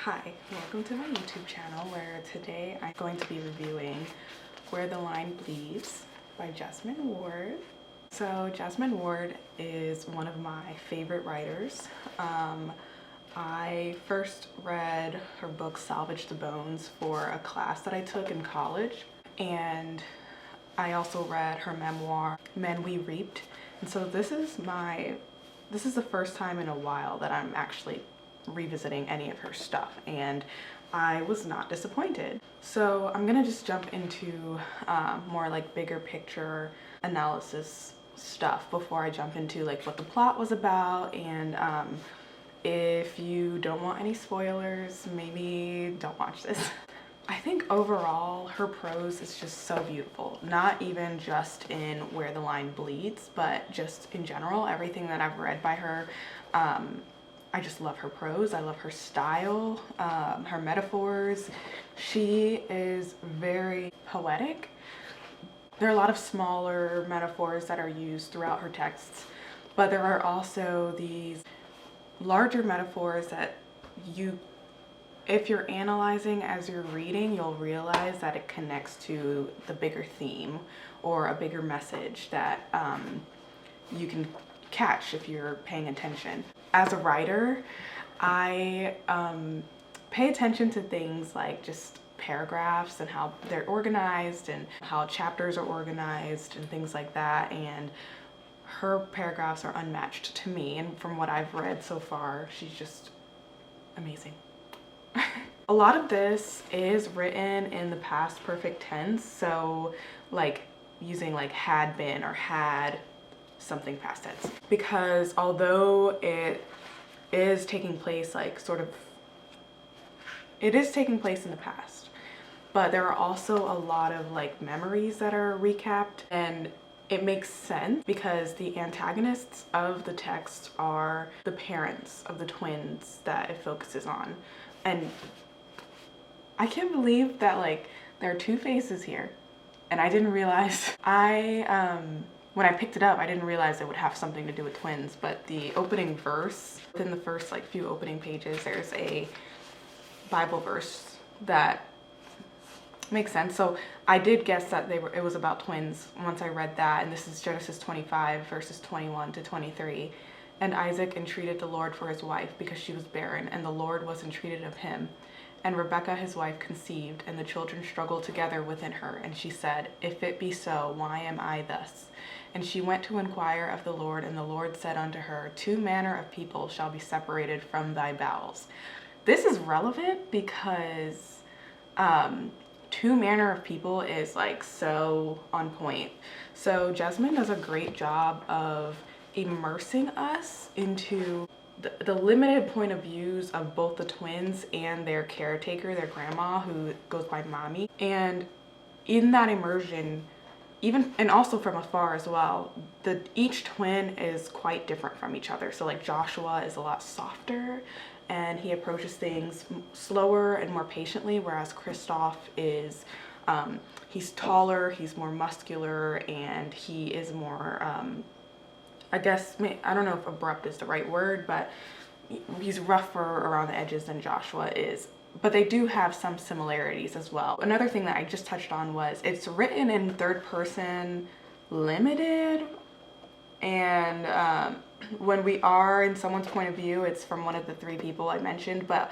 Hi, welcome to my YouTube channel where today I'm going to be reviewing Where the Line Bleeds by Jesmyn Ward. So Jesmyn Ward is one of my favorite writers. I first read her book Salvage the Bones for a class that I took in college, and I also read her memoir Men We Reaped. And so this is the first time in a while that I'm actually revisiting any of her stuff, and I was not disappointed. So I'm gonna just jump into more like bigger picture analysis stuff before I jump into like what the plot was about. And if you don't want any spoilers, maybe don't watch this. I think overall her prose is just so beautiful, not even just in Where the Line Bleeds, but just in general. Everything that I've read by her, I just love her prose. I love her style, her metaphors. She is very poetic. There are a lot of smaller metaphors that are used throughout her texts, but there are also these larger metaphors that if you're analyzing as you're reading, you'll realize that it connects to the bigger theme or a bigger message that you can catch if you're paying attention. As a writer, I pay attention to things like just paragraphs and how they're organized and how chapters are organized and things like that, and her paragraphs are unmatched to me, and from what I've read so far, she's just amazing. A lot of this is written in the past perfect tense, so like using like had been or had something past tense, because although it is taking place it is taking place in the past, but there are also a lot of like memories that are recapped, and it makes sense because the antagonists of the text are the parents of the twins that it focuses on. And I can't believe that like there are two faces here, and I didn't realize. When I picked it up, I didn't realize it would have something to do with twins, but the opening verse, within the first like few opening pages, there's a Bible verse that makes sense. So I did guess that it was about twins once I read that, and this is Genesis 25 verses 21 to 23. And Isaac entreated the Lord for his wife because she was barren, and the Lord was entreated of him. And Rebekah his wife conceived, and the children struggled together within her. And she said, If it be so, why am I thus? And she went to inquire of the Lord, and the Lord said unto her, Two manner of people shall be separated from thy bowels. This is relevant because two manner of people is like so on point. So Jesmyn does a great job of immersing us into the limited point of views of both the twins and their caretaker, their grandma, who goes by Mommy. And in that immersion, and also from afar as well, each twin is quite different from each other. So like Joshua is a lot softer and he approaches things slower and more patiently, whereas Kristoff is he's taller, he's more muscular, and he is more I guess, I don't know if abrupt is the right word, but he's rougher around the edges than Joshua is. But they do have some similarities as well. Another thing that I just touched on was it's written in third person limited, and when we are in someone's point of view, it's from one of the three people I mentioned. But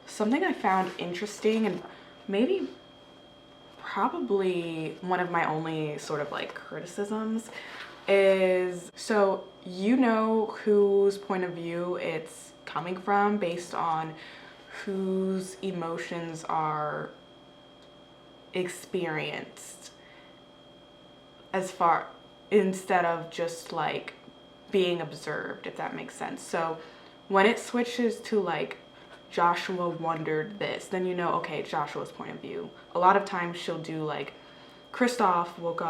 something I found interesting, and probably one of my only sort of like criticisms, is so you know whose point of view it's coming from based on whose emotions are experienced, instead of just like being observed, if that makes sense. So when it switches to like Joshua wondered this, then you know, okay, Joshua's point of view. A lot of times she'll do like Kristoff woke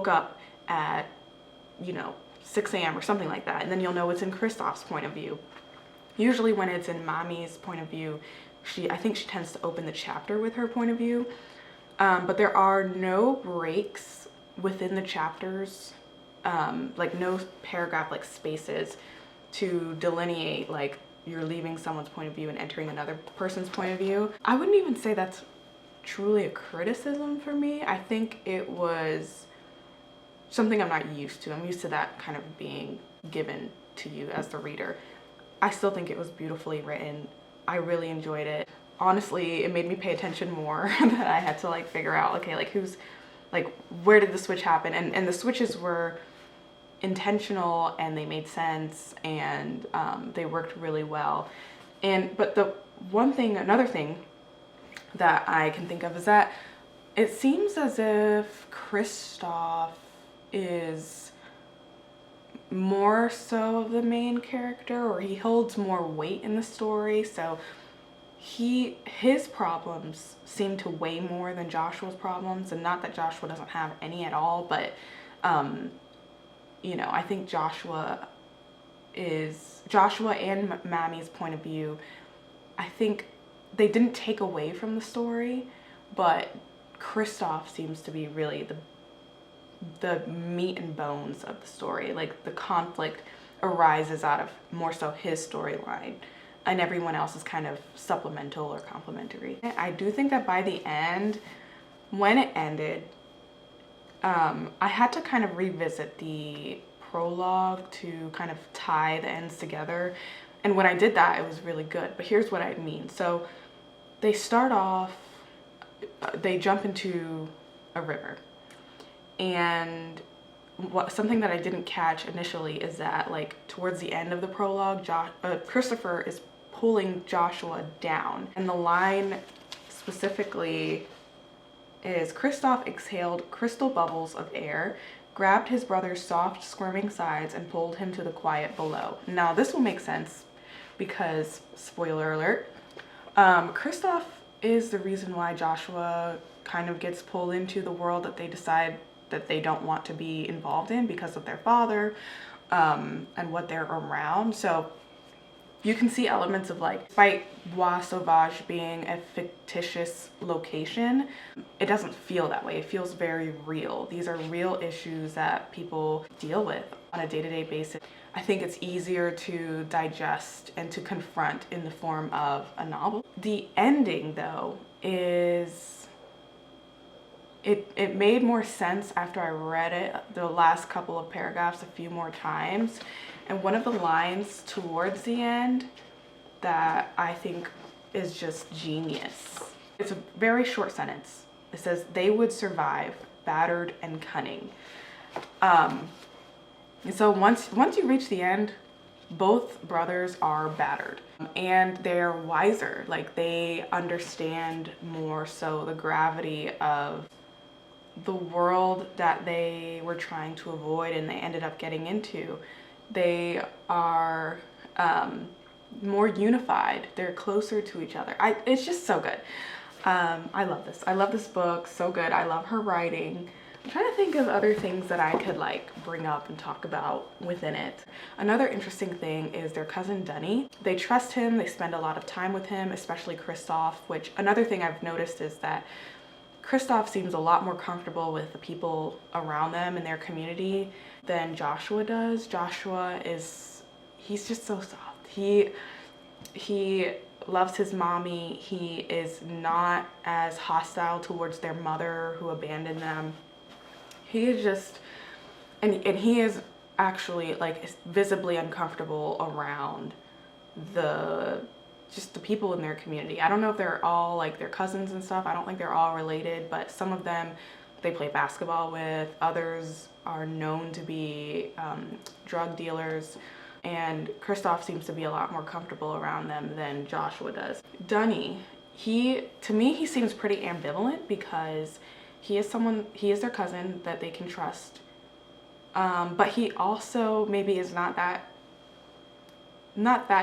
up at 6 a.m. or something like that, and then you'll know it's in Kristoff's point of view. Usually when it's in Mommy's point of view, I think she tends to open the chapter with her point of view, but there are no breaks within the chapters, like no paragraph like spaces to delineate like you're leaving someone's point of view and entering another person's point of view. I wouldn't even say that's truly a criticism for me. I think it was something I'm not used to. I'm used to that kind of being given to you as the reader. I still think it was beautifully written. I really enjoyed it. Honestly, it made me pay attention more that I had to like figure out, okay, like who's, like where did the switch happen? And the switches were intentional and they made sense, and they worked really well. But another thing that I can think of is that it seems as if Kristoff is more so the main character, or he holds more weight in the story. So his problems seem to weigh more than Joshua's problems, and not that Joshua doesn't have any at all, but you know, I think Joshua and Mammy's point of view, I think they didn't take away from the story, but Kristoff seems to be really the meat and bones of the story. Like the conflict arises out of more so his storyline, and everyone else is kind of supplemental or complementary. I do think that by the end, when it ended, I had to kind of revisit the prologue to kind of tie the ends together. And when I did that, it was really good. But here's what I mean. So they start off, they jump into a river. And something that I didn't catch initially is that, like, towards the end of the prologue, Christopher is pulling Joshua down. And the line specifically is, Kristoff exhaled crystal bubbles of air, grabbed his brother's soft, squirming sides, and pulled him to the quiet below. Now, this will make sense because, spoiler alert, Kristoff is the reason why Joshua kind of gets pulled into the world that they decide that they don't want to be involved in because of their father, and what they're around. So you can see elements of, like, despite Bois Sauvage being a fictitious location, it doesn't feel that way. It feels very real. These are real issues that people deal with on a day-to-day basis. I think it's easier to digest and to confront in the form of a novel. The ending, though, is... It made more sense after I read it, the last couple of paragraphs, a few more times. And one of the lines towards the end that I think is just genius. It's a very short sentence. It says, "They would survive, battered and cunning." And so once you reach the end, both brothers are battered and they're wiser. Like, they understand more so the gravity of the world that they were trying to avoid and they ended up getting into. They are more unified. They're closer to each other. It's just so good. I love this. I love this book. So good. I love her writing. I'm trying to think of other things that I could, like, bring up and talk about within it. Another interesting thing is their cousin Dunny. They trust him. They spend a lot of time with him, especially Kristoff, which another thing I've noticed is that Kristoff seems a lot more comfortable with the people around them in their community than Joshua does. He's just so soft. He loves his mommy. He is not as hostile towards their mother who abandoned them. He is just, and he is actually, like, visibly uncomfortable around just the people in their community. I don't know if they're all, like, their cousins and stuff. I don't think they're all related, but some of them they play basketball with. Others are known to be drug dealers, and Kristoff seems to be a lot more comfortable around them than Joshua does. Dunny, to me, he seems pretty ambivalent because he is their cousin that they can trust, but he also maybe is not that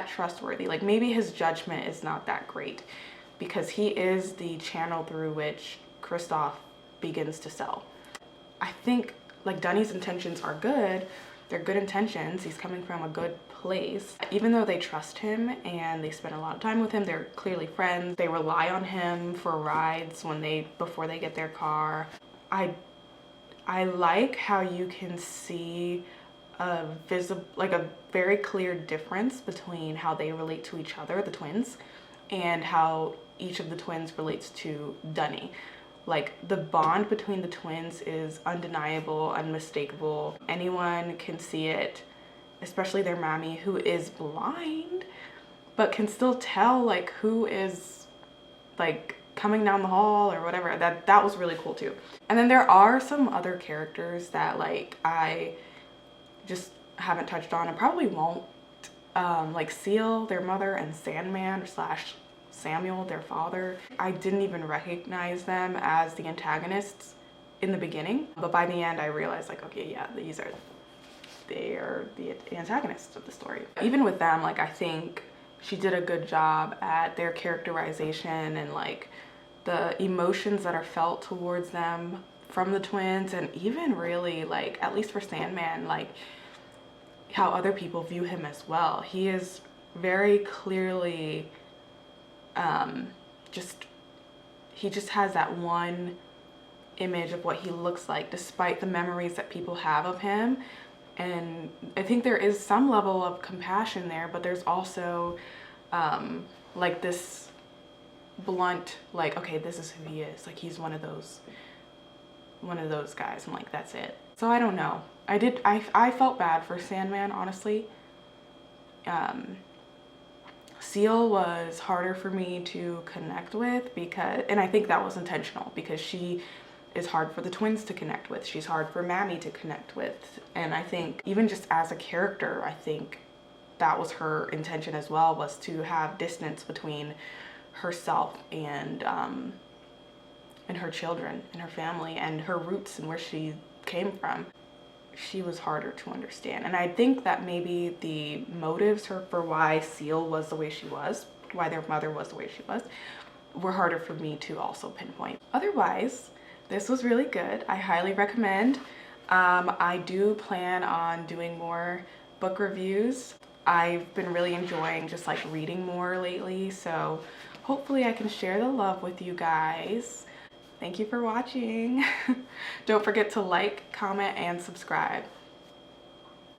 trustworthy. Like, maybe his judgment is not that great because he is the channel through which Kristoff begins to sell. I think, like, Dunny's intentions are good. They're good intentions. He's coming from a good place. Even though they trust him and they spend a lot of time with him, they're clearly friends. They rely on him for rides before they get their car. I like how you can see a very clear difference between how they relate to each other, the twins, and how each of the twins relates to Dunny. Like, the bond between the twins is undeniable, unmistakable. Anyone can see it, especially their mommy, who is blind, but can still tell like who is like coming down the hall or whatever. That was really cool too. And then there are some other characters that like I just haven't touched on and probably won't, like Seal, their mother, and Sandman slash Samuel, their father. I didn't even recognize them as the antagonists in the beginning, but by the end I realized like, okay, yeah, they are the antagonists of the story. Even with them, like, I think she did a good job at their characterization and like the emotions that are felt towards them from the twins, and even really like, at least for Sandman, like how other people view him as well. He is very clearly he just has that one image of what he looks like, despite the memories that people have of him. And I think there is some level of compassion there, but there's also like this blunt, like, okay, this is who he is. Like, he's one of those guys, and like, that's it. So I don't know. I felt bad for Sandman, honestly. Seal was harder for me to connect with because, and I think that was intentional, because she is hard for the twins to connect with. She's hard for Mammy to connect with. And I think even just as a character, I think that was her intention as well, was to have distance between herself and her children and her family and her roots and where she came from. She was harder to understand. And I think that maybe the motives for why Seal was the way she was, why their mother was the way she was, were harder for me to also pinpoint. Otherwise, this was really good. I highly recommend. I do plan on doing more book reviews. I've been really enjoying just like reading more lately, so hopefully I can share the love with you guys. Thank you for watching. Don't forget to like, comment, and subscribe.